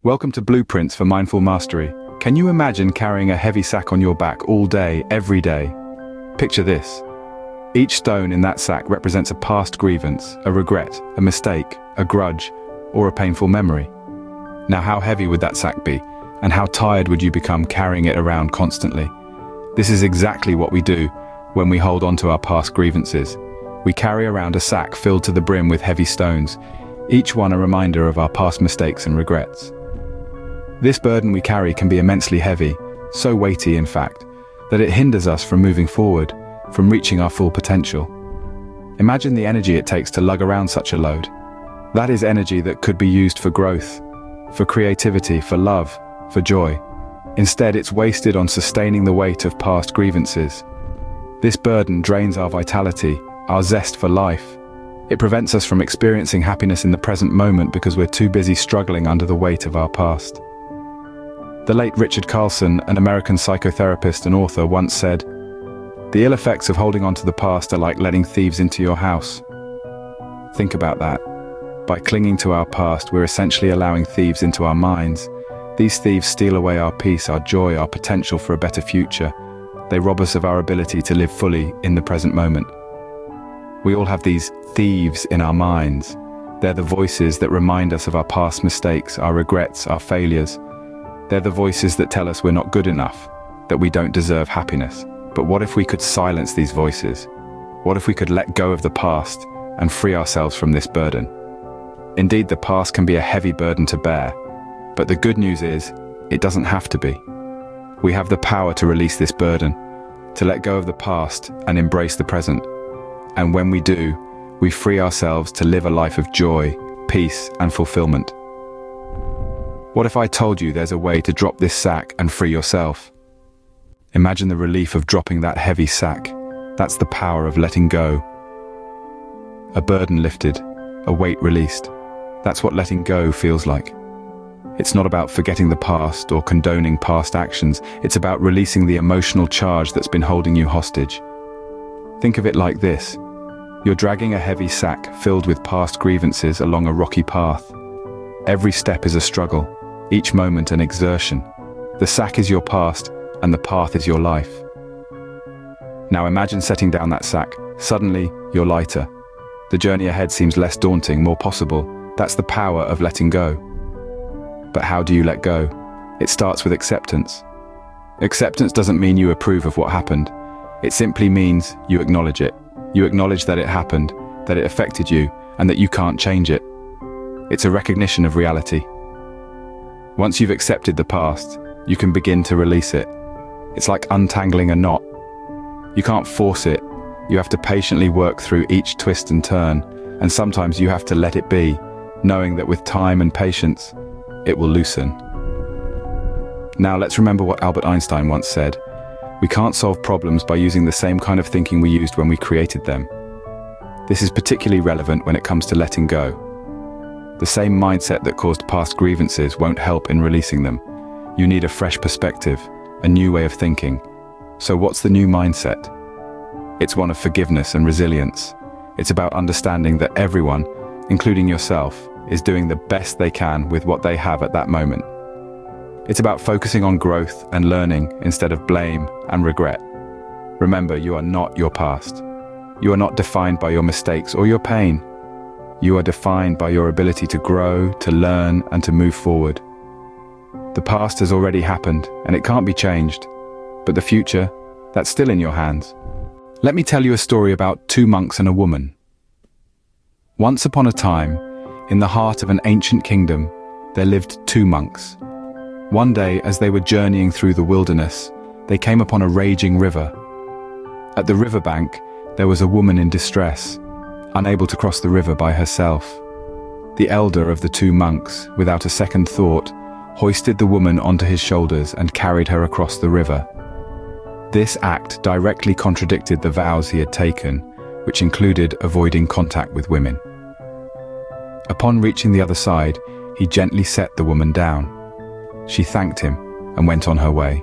Welcome to Blueprints for Mindful Mastery. Can you imagine carrying a heavy sack on your back all day, every day? Picture this. Each stone in that sack represents a past grievance, a regret, a mistake, a grudge, or a painful memory. Now, how heavy would that sack be? And how tired would you become carrying it around constantly? This is exactly what we do when we hold on to our past grievances. We carry around a sack filled to the brim with heavy stones, each one a reminder of our past mistakes and regrets. This burden we carry can be immensely heavy, so weighty in fact, that it hinders us from moving forward, from reaching our full potential. Imagine the energy it takes to lug around such a load. That is energy that could be used for growth, for creativity, for love, for joy. Instead, it's wasted on sustaining the weight of past grievances. This burden drains our vitality, our zest for life. It prevents us from experiencing happiness in the present moment because we're too busy struggling under the weight of our past. The late Richard Carlson, an American psychotherapist and author, once said, "The ill effects of holding on to the past are like letting thieves into your house." Think about that. By clinging to our past, we're essentially allowing thieves into our minds. These thieves steal away our peace, our joy, our potential for a better future. They rob us of our ability to live fully in the present moment. We all have these thieves in our minds. They're the voices that remind us of our past mistakes, our regrets, our failures. They're the voices that tell us we're not good enough, that we don't deserve happiness. But what if we could silence these voices? What if we could let go of the past and free ourselves from this burden? Indeed, the past can be a heavy burden to bear, but the good news is, it doesn't have to be. We have the power to release this burden, to let go of the past and embrace the present. And when we do, we free ourselves to live a life of joy, peace, and fulfillment. What if I told you there's a way to drop this sack and free yourself? Imagine the relief of dropping that heavy sack. That's the power of letting go. A burden lifted, a weight released. That's what letting go feels like. It's not about forgetting the past or condoning past actions. It's about releasing the emotional charge that's been holding you hostage. Think of it like this. You're dragging a heavy sack filled with past grievances along a rocky path. Every step is a struggle, each moment an exertion. The sack is your past, and the path is your life. Now imagine setting down that sack. Suddenly, you're lighter. The journey ahead seems less daunting, more possible. That's the power of letting go. But how do you let go? It starts with acceptance. Acceptance doesn't mean you approve of what happened. It simply means you acknowledge it. You acknowledge that it happened, that it affected you, and that you can't change it. It's a recognition of reality. Once you've accepted the past, you can begin to release it. It's like untangling a knot. You can't force it. You have to patiently work through each twist and turn, and sometimes you have to let it be, knowing that with time and patience, it will loosen. Now let's remember what Albert Einstein once said. We can't solve problems by using the same kind of thinking we used when we created them. This is particularly relevant when it comes to letting go. The same mindset that caused past grievances won't help in releasing them. You need a fresh perspective, a new way of thinking. So what's the new mindset? It's one of forgiveness and resilience. It's about understanding that everyone, including yourself, is doing the best they can with what they have at that moment. It's about focusing on growth and learning instead of blame and regret. Remember, you are not your past. You are not defined by your mistakes or your pain. You are defined by your ability to grow, to learn, and to move forward. The past has already happened, and it can't be changed. But the future, that's still in your hands. Let me tell you a story about two monks and a woman. Once upon a time, in the heart of an ancient kingdom, there lived two monks. One day, as they were journeying through the wilderness, they came upon a raging river. At the riverbank, there was a woman in distress, unable to cross the river by herself. The elder of the two monks, without a second thought, hoisted the woman onto his shoulders and carried her across the river. This act directly contradicted the vows he had taken, which included avoiding contact with women. Upon reaching the other side, he gently set the woman down. She thanked him and went on her way.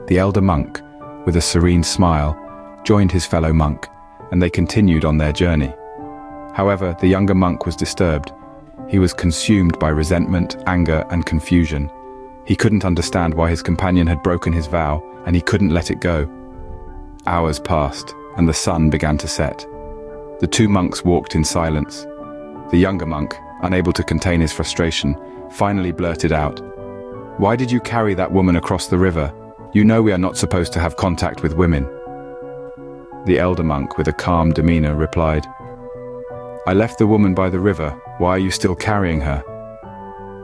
The elder monk, with a serene smile, joined his fellow monk, and they continued on their journey. However, the younger monk was disturbed. He was consumed by resentment, anger, and confusion. He couldn't understand why his companion had broken his vow, and he couldn't let it go. Hours passed, and the sun began to set. The two monks walked in silence. The younger monk, unable to contain his frustration, finally blurted out, "Why did you carry that woman across the river? You know we are not supposed to have contact with women." The elder monk, with a calm demeanor, replied, "I left the woman by the river. Why are you still carrying her?"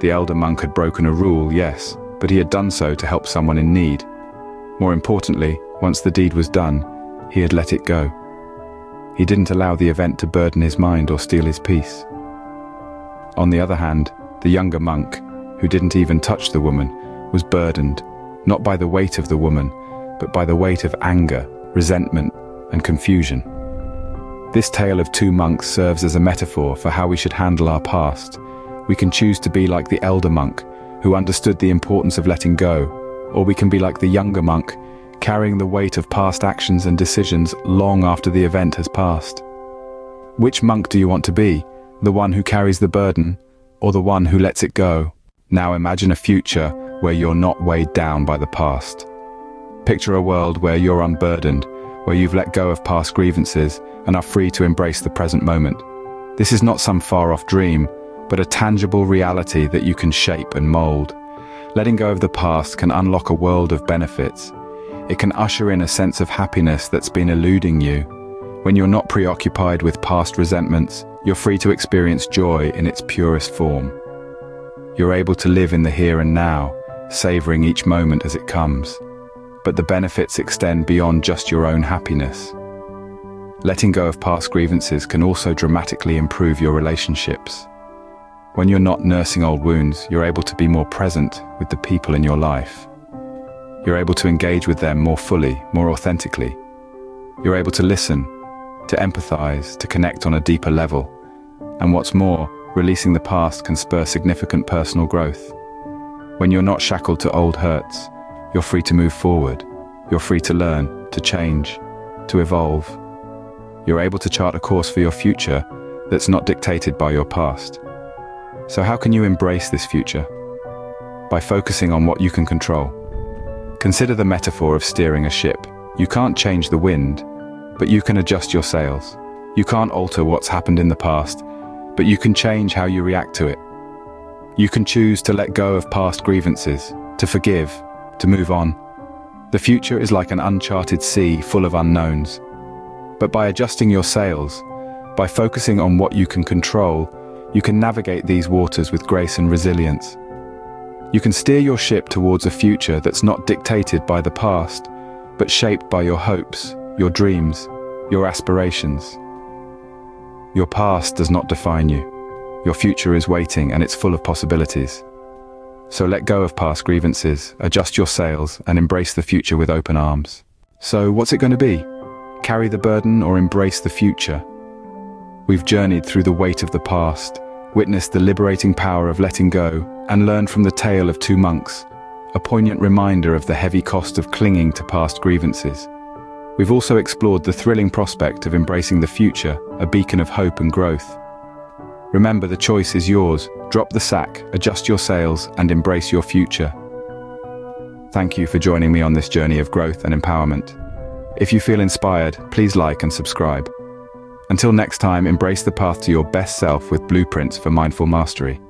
The elder monk had broken a rule, yes, but he had done so to help someone in need. More importantly, once the deed was done, he had let it go. He didn't allow the event to burden his mind or steal his peace. On the other hand, the younger monk, who didn't even touch the woman, was burdened, not by the weight of the woman, but by the weight of anger, resentment, and confusion. This tale of two monks serves as a metaphor for how we should handle our past. We can choose to be like the elder monk, who understood the importance of letting go, or we can be like the younger monk, carrying the weight of past actions and decisions long after the event has passed. Which monk do you want to be? The one who carries the burden, or the one who lets it go? Now imagine a future where you're not weighed down by the past. Picture a world where you're unburdened, where you've let go of past grievances and are free to embrace the present moment. This is not some far-off dream, but a tangible reality that you can shape and mold. Letting go of the past can unlock a world of benefits. It can usher in a sense of happiness that's been eluding you. When you're not preoccupied with past resentments, you're free to experience joy in its purest form. You're able to live in the here and now, savoring each moment as it comes. But the benefits extend beyond just your own happiness. Letting go of past grievances can also dramatically improve your relationships. When you're not nursing old wounds, you're able to be more present with the people in your life. You're able to engage with them more fully, more authentically. You're able to listen, to empathize, to connect on a deeper level. And what's more, releasing the past can spur significant personal growth. When you're not shackled to old hurts, you're free to move forward. You're free to learn, to change, to evolve. You're able to chart a course for your future that's not dictated by your past. So how can you embrace this future? By focusing on what you can control. Consider the metaphor of steering a ship. You can't change the wind, but you can adjust your sails. You can't alter what's happened in the past, but you can change how you react to it. You can choose to let go of past grievances, to forgive, to move on. The future is like an uncharted sea full of unknowns. But by adjusting your sails, by focusing on what you can control, you can navigate these waters with grace and resilience. You can steer your ship towards a future that's not dictated by the past, but shaped by your hopes, your dreams, your aspirations. Your past does not define you. Your future is waiting, and it's full of possibilities. So let go of past grievances, adjust your sails, and embrace the future with open arms. So what's it going to be? Carry the burden or embrace the future? We've journeyed through the weight of the past, witnessed the liberating power of letting go, and learned from the tale of two monks, a poignant reminder of the heavy cost of clinging to past grievances. We've also explored the thrilling prospect of embracing the future, a beacon of hope and growth. Remember, the choice is yours. Drop the sack, adjust your sails, and embrace your future. Thank you for joining me on this journey of growth and empowerment. If you feel inspired, please like and subscribe. Until next time, embrace the path to your best self with blueprints for mindful mastery.